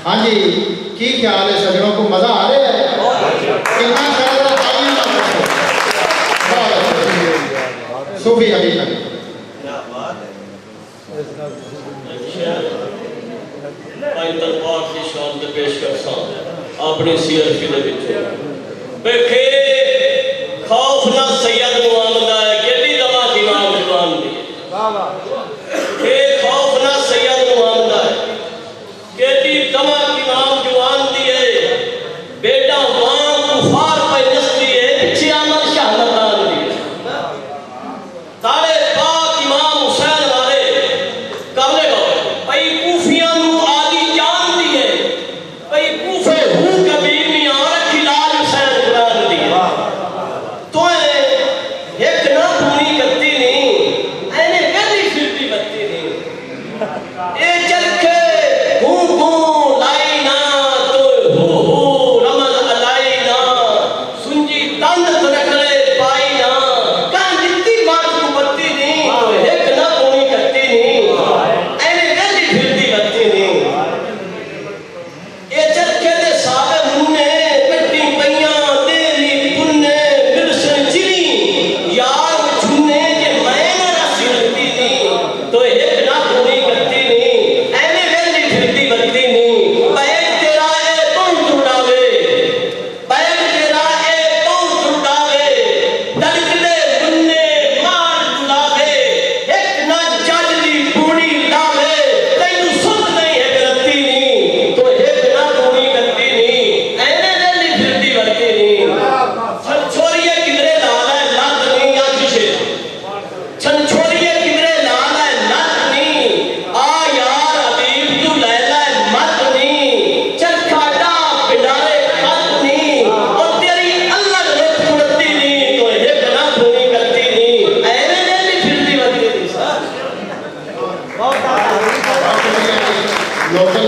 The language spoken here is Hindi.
हाँ जी, की ख्याल है सजनों को? मजा आ रहा है? कितना ख्याल है? सूफी अभी तक पेश कर अपनी सीरत के बेखे खौफ ना सैयद मुआमदा है केडी दमा इमाम जुबान दी के खौफ ना सैयद मुआमदा है केडी दमा इमाम जुबान दी है बेटा वहां कुफार पे नस्ती है पीछे अमल शहादत दी तारे पाक इमाम हुसैन वाले कर ले गो भाई कूफियां नु आदि जान दी है भाई कूफे हु कभी नहीं आ रखी लाल हुसैन कुरान दी तो एक ना पूरी करती नहीं ऐने गली फिरती बत्ती नहीं ए चरखे हु लाई ना तो हु रमज अलाई ना सुंजी तंद तनकले पाई ना कां जितनी बात को बत्ती नहीं तो एक ना पूरी करती नहीं ऐने गली फिरती बत्ती नहीं ए चरखे दे सावे मुन्ने कट्टी पईयां तेरी पुन्ने मिर्सन चिनी यार छुने के मैं ना रसी लगती नहीं तो एक ना पूरी करती नहीं ऐने गली फिरती बत्ती नहीं बैग तेरा ए तुम तुड़ावे बैग तेरा ए तुम तुड़ावे धड़कने मुन्ने मार दुलावे एक ना जजली पूरी लावे तैनू सुन नहीं है गलती नहीं तो एक ना पूरी करती नहीं ऐने गली फिरती बत्ती नहीं छन छोरिए किधरे लाल है लत नहीं या किसे छन छोरिए किधरे लाल है लत नहीं आ यार हबीब तू लैला है मत नहीं चरखा डा पिडारे खत नहीं और तेरी अल्लाह लत कुड़ती नहीं तो एक ना पूरी करती नहीं ऐने गली फिरती बत्ती नहीं लोकल